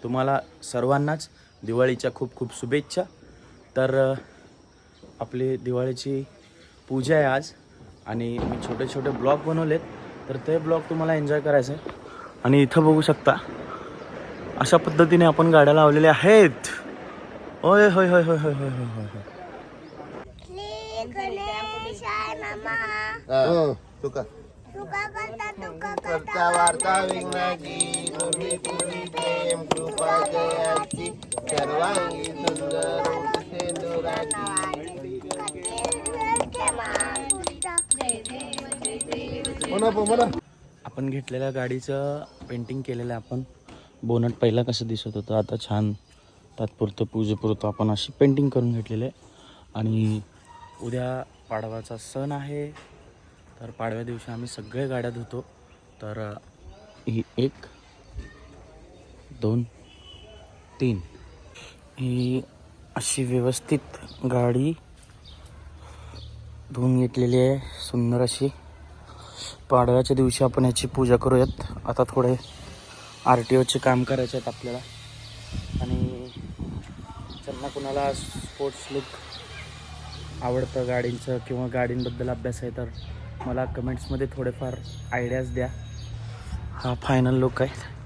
तुम्हाला सर्वांनाच दिवाळीच्या खूप खूप शुभेच्छा। तर आपली दिवाळीची पूजा आहे आज आणि मी छोटे छोटे ब्लॉग बनवलेत, तर ते ब्लॉग तुम्हाला एन्जॉय करायचं आहे। आणि इथं बघू शकता अशा पद्धतीने आपण गाड्या लावलेल्या आहेत। ओय होय होय होय होय होय होय होय करता वार्ता विघ्नाची पूर्वी पूर्वी प्रेम कृपा जयाची सर्वांगी सुंदर सेंदुराची। आपण घेतलेल्या गाडीचं पेंटिंग केलेलं आहे आपण। बोनट पहिला कसं दिसत होतं, आता छान तात्पुरतं पूजेपुरतं आपण अशी पेंटिंग करून घेतलेलं आहे। आणि उद्या पाडवाचा सण आहे, तर पाडव्या दिवशी आम्ही सगळे गाड्या धुतो। तर ही 1 2 3 ही अशी व्यवस्थित गाडी धुवून घेतलेली आहे, सुंदर अशी। पाडव्याच्या दिवशी आपण याची पूजा करूयात। आता थोडे RTOचे काम करायचे आहेत आपल्याला। आणि ज्यांना कुणाला स्पोर्ट्स लुक आवडतं गाडींचं किंवा गाडींबद्दल अभ्यास आहे, तर मला कमेंट्समध्ये थोडेफार आयडियाज द्या। हा फायनल लुक आहे।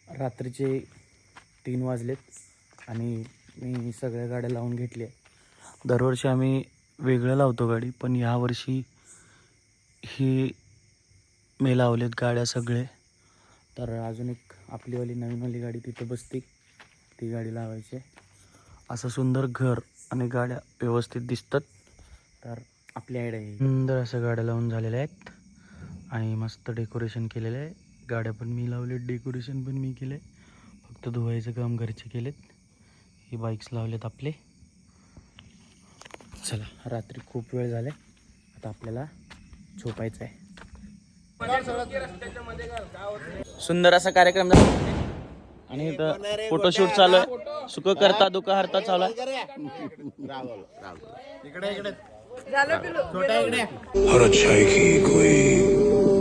रात्रीचे 3 वाजलेत आणि मी सगळ्या गाड्या लावून घेतली आहे। दरवर्षी आम्ही वेगळं लावतो गाडी, पण यावर्षी ही मी लावलेत गाड्या सगळे। तर अजून एक आपलीवाली नवीनवाली गाडी तिथं बसती, ती गाडी लावायची। असं सुंदर घर आणि गाड्या व्यवस्थित दिसतात, तर आपली आयडिया आहे। सुंदर असं गाड्या लावून झालेल्या आहेत आणि मस्त डेकोरेशन केलेलं आहे। गाड्या पण मी लावलेत, डेकोरेशन पण मी केलं आहे, फक्त धुवायचं काम घरचे केलेत। ही बाईक्स लावलेत आपले। चला, रात्री खूप वेळ झाले, आता आपल्याला झोपायचं आहे। सुंदर असा कार्यक्रम झाला आणि इथं फोटोशूट चालू आहे। सुख करता दुःख हरता चालू आहे। हर अच्छाई की कोई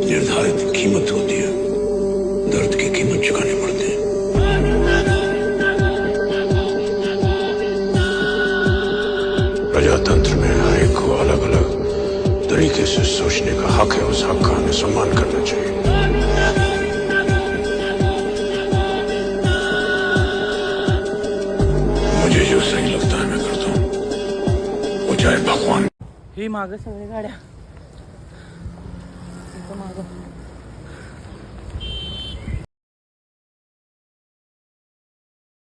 निर्धारित कीमत होती है, दर्द की कीमत चुकानी पड़ती है। प्रजातंत्र में हर एक को अलग अलग तरीके से सोचने का हक है, उस हक का हमें सम्मान करना चाहिए। मुझे जो सही लगता है मैं करता हूँ, वो चाहे भगवान। ही मागं सगळ्या गाड्या, इथं मागं